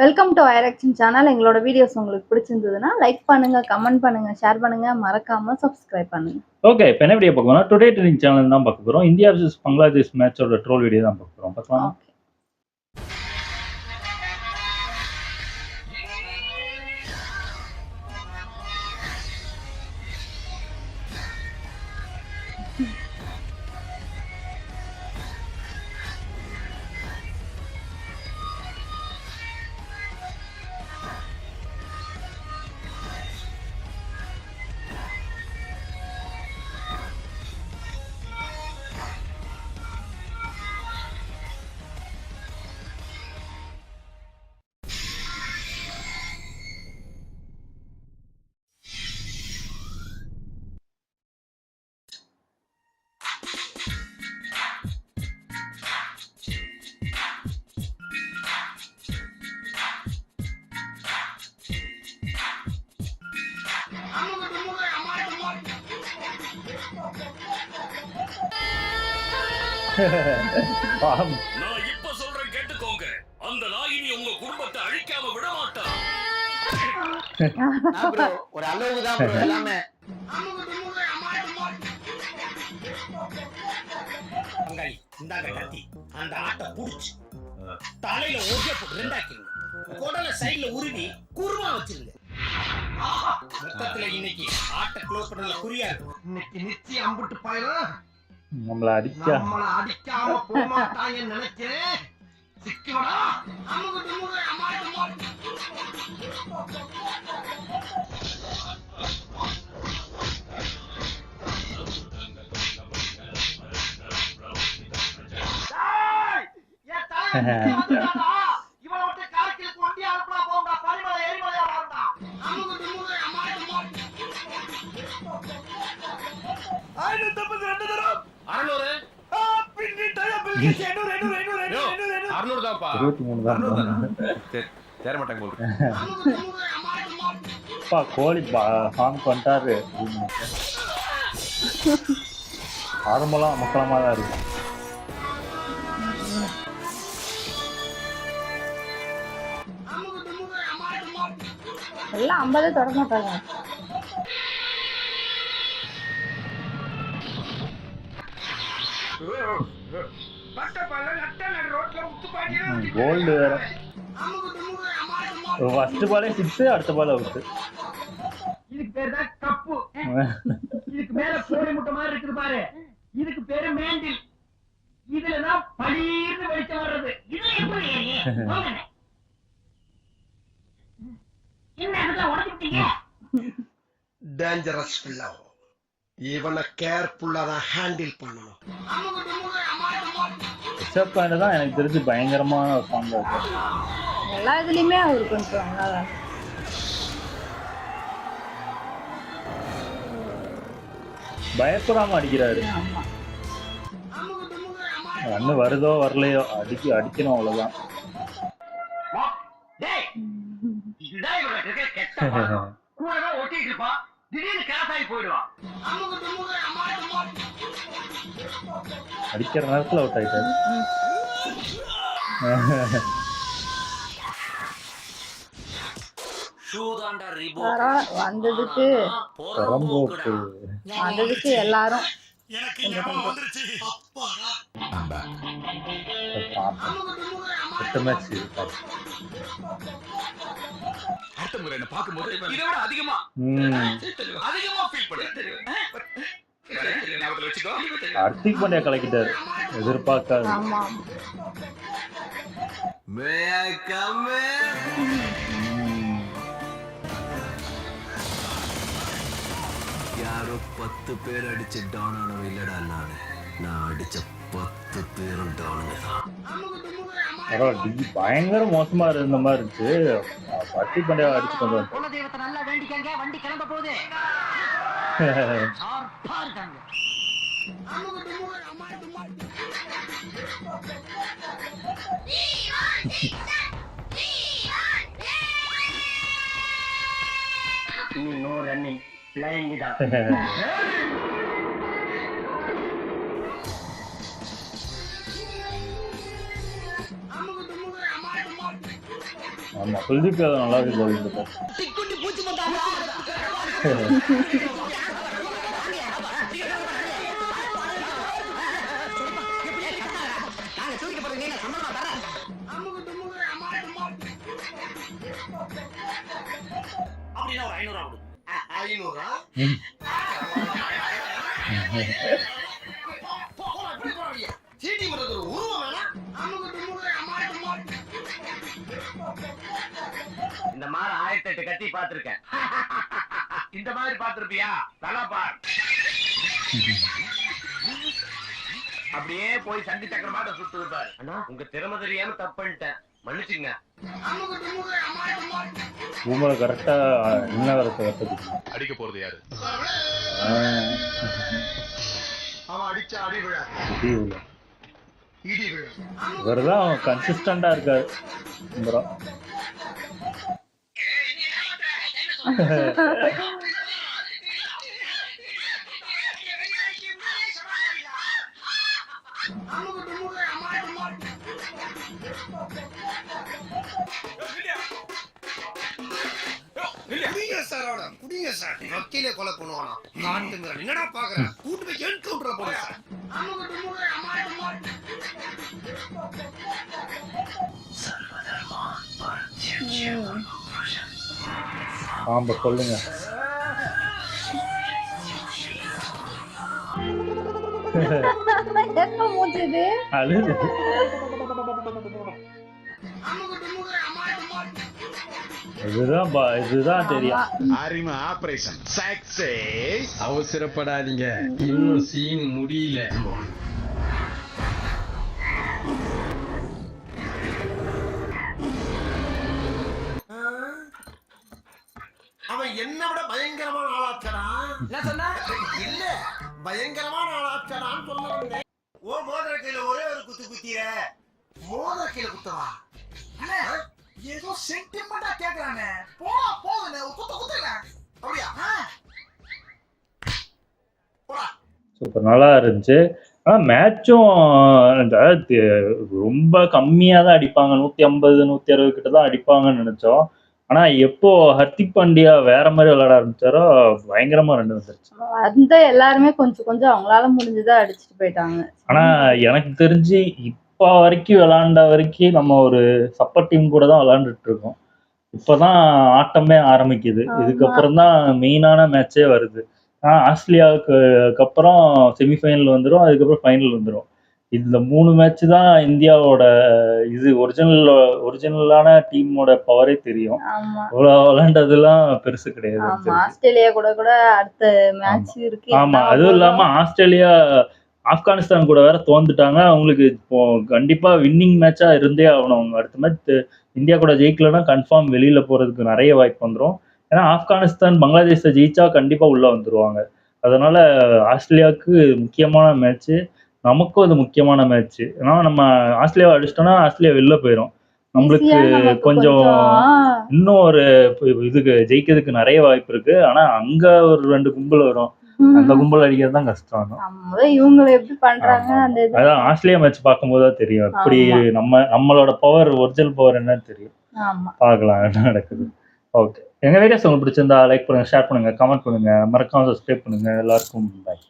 Welcome to ஐரக்ஷன் channel. எங்களோட videos உங்களுக்கு பிடிச்சிருந்ததுன்னா லைக் பண்ணுங்க, கமெண்ட் பண்ணுங்க, ஷேர் பண்ணுங்க, மறக்காம சப்ஸ்கிரைப் பண்ணுங்க. ஓகே, இப்போ என்ன வீடியோ பார்க்க போறோம்? டுடே ட்ரெண்டிங் சேனல் தான் பார்க்க போறோம். இந்தியா vs பங்களாதேஷ் மேட்சோட ட்ரோல் வீடியோ தான் பார்க்க போறோம். பார்க்கலாம். ஓகே. நான் இப்ப சொல்றேன் கேட்டுக்கோங்க. அந்த நாயினி உங்க குடும்பத்தை அழிக்காம விட மாட்டா. ஒரு அளவுதான் bro எல்லாமே. பங்காளி இந்தாங்க கத்தி. அந்த ஆட்டை புடிச்சு தலையில ஒரே போட்டு ரெண்டாக்கிங்க. குடல சைடுல உருவி குருமா வச்சிருங்க. மொத்தத்துல இன்னைக்கு ஆட்டை க்ளோஸ் பண்ணல குறியா இருக்கு. இன்னைக்கு நிச்சயம் அம்பிட்டு போயிடும். நம்மள அடிக்காம போக மாட்டாங்கன்னு நினைக்கிறேன். சிக்கிவடா. இவனை விட்டு காரைக்குடிக்கு ஒண்டியா அனுப்புனா போகும்டா. பரிமலை எரிமலையா மாறும்டா. கோழி ஃபார்ம் பண்ணிட்டாரு. நார்மலா மக்களமா தான் இருக்கு. எல்லாம் 50 தொட மாட்டாங்க. கோல்டு வேற. ஃபர்ஸ்ட் பாலே 6, அடுத்த பால் அவுட். இதுக்கு பேர் தான் கப்பு. இதுக்கு மேல கோழி முட்டை மாதிரி இருக்குது பாரு. இதுக்கு பேரு மேண்டில். இதுலதான் பளீர்னு வெளிச்சம் வர்றது. இது எப்படி டேஞ்சரஸ் பிள்ளை. இவனை கேர்ஃபுல்லா தான் ஹேண்டில் பண்ணணும். ரிஷப் பாயிண்ட் தான் எனக்கு தெரிஞ்சு பயங்கரமான ஃபார்ம்ல இருக்கு. எல்லா இதுலயுமே அவர் கொஞ்சம் நல்லா பயப்படாம அடிக்கிறாரு. ஆமா. ரன்னு வருதோ வரலையோ அடிக்கணும் அவ்வளவுதான். அடிக்கிற நேரத்துல அவுட் ஆயிட்டாரு. வந்ததுக்கு எல்லாரும் ஹார்திக் பாண்டியா கலக்கிட்டாரு. எதிர்பார்க்காது. யாரோ 10 பேர் அடிச்சு டவுன் ஆனவன் இல்லடா நான் அடிச்ச 10 பேரும் டவுனுங்க தான். பயங்கர மோசமா இருந்த மாதிரி இருந்துச்சு. ஹார்திக் பாண்டியா அடிச்சு கொண்டு வந்து குலதெய்வத்தை நல்லா வேண்டிக்கங்க. வண்டி கிளம்ப போகுது. No running playing it up. ஆமா குல்தீப் யாதவ் நல்லாவே bowling போட்டார். டிக்குட்டி பூச்சி போட்டாங்க. நாங்க தூக்கிட்டு போறது நீங்க சம்பளமா தர. அப்படின்னா ஒரு 500 ஆகும். 500 சீட்டி மரத்து ஒரு உருவம் வேணாம். இந்த மாதிரி 1008 கத்தி பார்த்திருக்கேன். இந்த மாதிரி பார்த்திருப்பியா? நல்லா பார். அப்படியே போய் சண்டி சக்கரமாட்ட சுத்து இருப்பாரு. அண்ணா உங்க திறமை தெரியாம தப்பு பண்ணிட்டேன், மன்னிச்சுங்க. பூமரை கரெக்டா என்ன வரத்தை கற்றுக்கிட்டு அடிக்க போறது யாரு? அவன் அடிச்சா அடி விழா. இவர் தான் கன்சிஸ்டண்டா இருக்காரு பூமரா. குடிங்க சார், வக்கீலே கொலை பண்ணுவானா? காட்டு மிரல் என்னடா பாக்குறேன்? கூட்டு போய் என்கவுண்டர்ல போடு சார். பாம்ப சொல்லுங்க. என்ன மூச்சு இது? அழுது இதுதான் தெரியும். அரிமா ஆபரேஷன் சக்சஸ். அவசரப்படாதீங்க, இன்னும் சீன் முடியல. அவன் என்ன விட பயங்கரமான ஆளாச்சடான். என்ன சொன்ன? இல்ல பயங்கரமான ஆளாச்சடான்னு சொல்ல வந்தேன். ஓ மோதிர கையில ஒரே ஒரு குத்து குத்திர. மோதிர கையில குத்தவா? ஏதோ சென்டிமெண்டா கேக்குறானே. போடா போகுது குத்து குத்துங்க. அப்படியா? போடா. சூப்பர் நல்லா இருந்துச்சு. ஆனால் மேட்சும் ரொம்ப கம்மியாக தான் அடிப்பாங்க, 150 160 கிட்ட தான் அடிப்பாங்கன்னு நினைச்சோம். ஆனா எப்போ ஹர்திக் பாண்டியா வேற மாதிரி விளையாட ஆரம்பிச்சாரோ பயங்கரமா ரன் வந்துருச்சு. அந்த எல்லாருமே கொஞ்சம் கொஞ்சம் அவங்களால முடிஞ்சதை அடிச்சுட்டு போயிட்டாங்க. ஆனா எனக்கு தெரிஞ்சு இப்போ வரைக்கும் விளையாண்ட வரைக்கும் நம்ம ஒரு சப்போர்ட் டீம் கூட தான் விளையாண்டுட்டு இருக்கோம். இப்பதான் ஆட்டமே ஆரம்பிக்குது. இதுக்கப்புறம் தான் மெயினான மேட்சே வருது. ஆஸ்திரேலியாவுக்கு அப்புறம் செமிஃபைனல் வந்துடும், அதுக்கப்புறம் ஃபைனல் வந்துடும். இந்த 3 மேட்ச் தான் இந்தியாவோட இது ஒரிஜினலான டீமோட பவரே தெரியும். ஆமா இவ்வளவு விளையாண்டதெல்லாம் பெருசு கிடையாது. ஆமா ஆஸ்திரேலியா கூட கூட அடுத்த மேட்ச் இருக்கு. ஆமா அதுவும் இல்லாம ஆஸ்திரேலியா ஆப்கானிஸ்தான் கூட வேற தோந்துட்டாங்க. அவங்களுக்கு இப்போ கண்டிப்பா வின்னிங் மேட்சா இருந்தே ஆகணும். அவங்க அடுத்த மேட்ச் இந்தியா கூட ஜெயிக்கலன்னா கன்ஃபார்ம் வெளியில போறதுக்கு நிறைய வாய்ப்பு வந்துடும். ஏன்னா ஆப்கானிஸ்தான் பங்களாதேஷை ஜெயிச்சா கண்டிப்பா உள்ள வந்துருவாங்க. அதனால ஆஸ்திரேலியாவுக்கு முக்கியமான மேட்ச், நமக்கும் அது முக்கியமான மேட்ச். ஏன்னா நம்ம ஆஸ்திரேலியாவை அடிச்சிட்டோம்னா ஆஸ்திரேலியா வெளில போயிடும். நம்மளுக்கு கொஞ்சம் இன்னும் ஒரு இதுக்கு ஜெயிக்கிறதுக்கு நிறைய வாய்ப்பு இருக்கு. ஆனா அங்க ஒரு 2 கும்பல் வரும், அந்த கும்பல் அடிக்கிறது தான் கஷ்டம். இவங்களை எப்படி பண்றாங்க அந்த அதான் ஆஸ்திரேலியா மேட்ச் பார்க்கும்போது தான் தெரியும் எப்படி நம்மளோட பவர், ஒரிஜினல் பவர் என்னன்னு தெரியும். பார்க்கலாம் என்ன நடக்குது. ஓகே, எங்க வீடியோஸ் உங்களுக்கு பிடிச்சிருந்தா லைக் பண்ணுங்க, ஷேர் பண்ணுங்க, கமெண்ட் பண்ணுங்க, மறக்காம சப்ஸ்கிரைப் பண்ணுங்க. எல்லாருக்கும் பாய்.